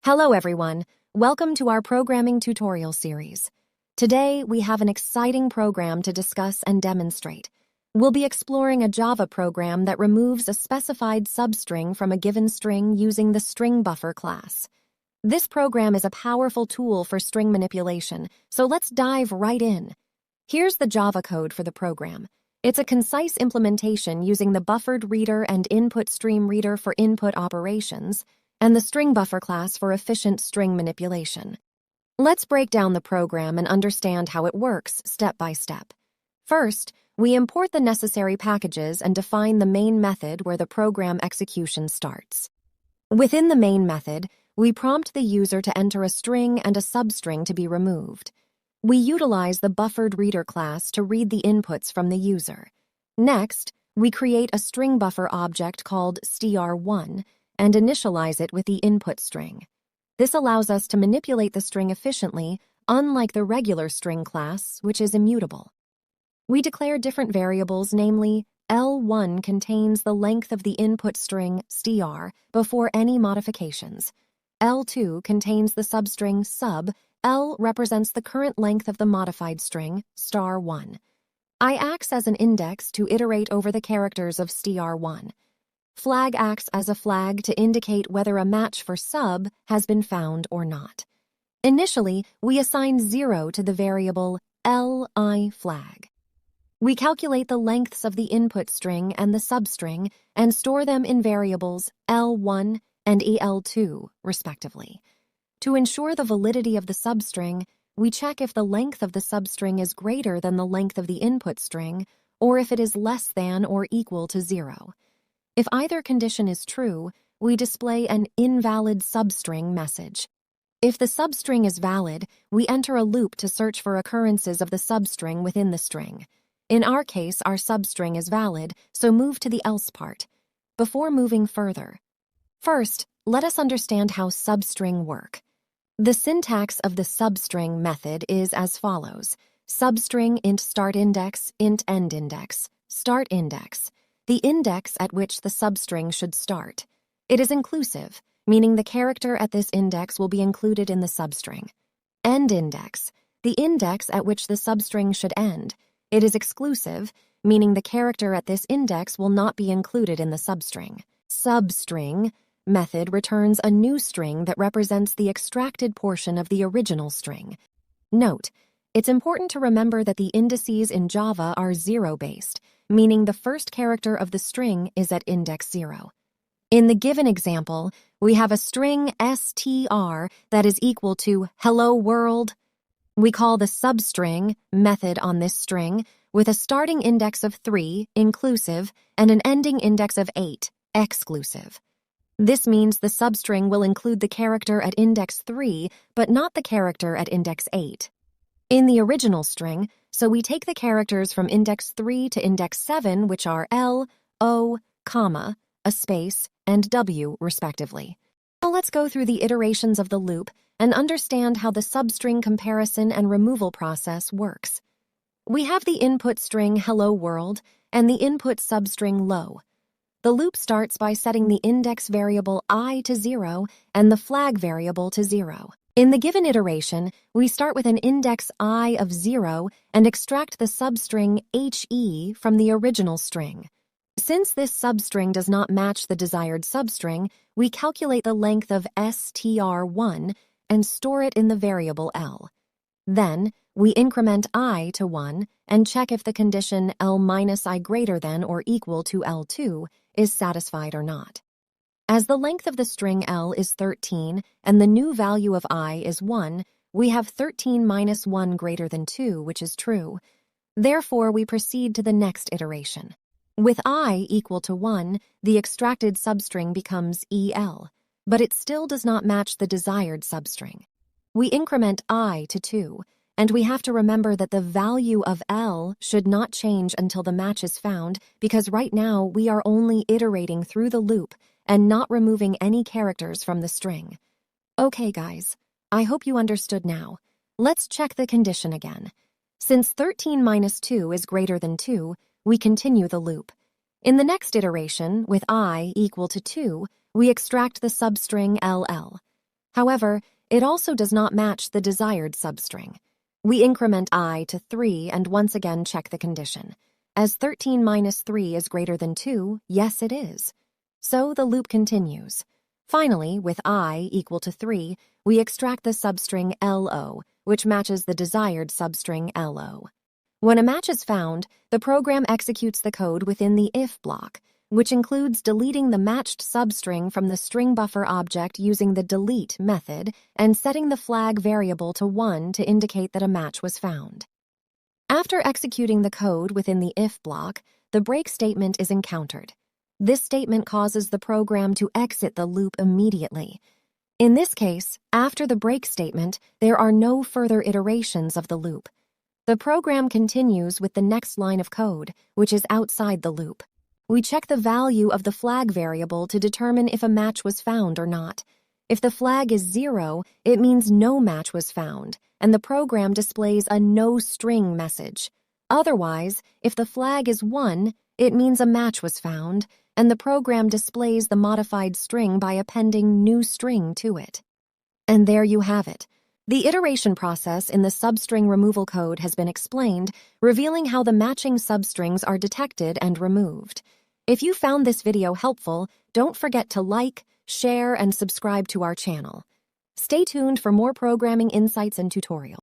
Hello everyone, welcome to our programming tutorial series. Today we have an exciting program to discuss and demonstrate. We'll be exploring a Java program that removes a specified substring from a given string using the StringBuffer class. This program is a powerful tool for string manipulation, so let's dive right in. Here's the Java code for the program. It's a concise implementation using the buffered reader and input stream reader for input operations, and the StringBuffer class for efficient string manipulation. Let's break down the program and understand how it works step by step. First, we import the necessary packages and define the main method where the program execution starts. Within the main method, we prompt the user to enter a string and a substring to be removed. We utilize the buffered reader class to read the inputs from the user. Next, we create a StringBuffer object called str1 and initialize it with the input string. This allows us to manipulate the string efficiently, unlike the regular string class, which is immutable. We declare different variables, namely, L1 contains the length of the input string str before any modifications. L2 contains the substring sub. L represents the current length of the modified string, star1. I acts as an index to iterate over the characters of str1. Flag acts as a flag to indicate whether a match for sub has been found or not. Initially, we assign 0 to the variable li flag. We calculate the lengths of the input string and the substring and store them in variables L1 and EL2, respectively. To ensure the validity of the substring, we check if the length of the substring is greater than the length of the input string or if it is less than or equal to 0. If either condition is true, we display an invalid substring message. If the substring is valid, we enter a loop to search for occurrences of the substring within the string. In our case, our substring is valid, so move to the else part. Before moving further, first, let us understand how substring work. The syntax of the substring method is as follows: substring int start index, int end index, start index, the index at which the substring should start. It is inclusive, meaning the character at this index will be included in the substring. End index, the index at which the substring should end. It is exclusive, meaning the character at this index will not be included in the substring. Substring method returns a new string that represents the extracted portion of the original string. Note, it's important to remember that the indices in Java are 0-based, meaning the first character of the string is at index 0. In the given example, we have a string str that is equal to hello world. We call the substring method on this string with a starting index of 3, inclusive, and an ending index of 8, exclusive. This means the substring will include the character at index 3, but not the character at index 8. In the original string, so we take the characters from index 3 to index 7, which are L, O, comma, a space, and W, respectively. Now let's go through the iterations of the loop and understand how the substring comparison and removal process works. We have the input string hello world and the input substring low. The loop starts by setting the index variable I to 0 and the flag variable to 0. In the given iteration, we start with an index I of 0 and extract the substring HE from the original string. Since this substring does not match the desired substring, we calculate the length of str1 and store it in the variable L. Then, we increment I to 1 and check if the condition L-I greater than or equal to L2 is satisfied or not. As the length of the string L is 13 and the new value of I is 1, we have 13 minus 1 greater than 2, which is true. Therefore, we proceed to the next iteration. With I equal to 1, the extracted substring becomes EL, but it still does not match the desired substring. We increment I to 2, and we have to remember that the value of L should not change until the match is found, because right now we are only iterating through the loop and not removing any characters from the string. Okay, guys, I hope you understood now. Let's check the condition again. Since 13 minus 2 is greater than 2, we continue the loop. In the next iteration, with I equal to 2, we extract the substring LL. However, it also does not match the desired substring. We increment I to 3 and once again check the condition. As 13 minus 3 is greater than 2, yes it is. So the loop continues. Finally, with I equal to 3, we extract the substring LO, which matches the desired substring LO. When a match is found, the program executes the code within the if block, which includes deleting the matched substring from the StringBuffer object using the delete method and setting the flag variable to 1 to indicate that a match was found. After executing the code within the if block, the break statement is encountered. This statement causes the program to exit the loop immediately. In this case, after the break statement, there are no further iterations of the loop. The program continues with the next line of code, which is outside the loop. We check the value of the flag variable to determine if a match was found or not. If the flag is 0, it means no match was found, and the program displays a no string message. Otherwise, if the flag is 1, it means a match was found, and the program displays the modified string by appending new string to it. And there you have it. The iteration process in the substring removal code has been explained, revealing how the matching substrings are detected and removed. If you found this video helpful, don't forget to like, share, and subscribe to our channel. Stay tuned for more programming insights and tutorials.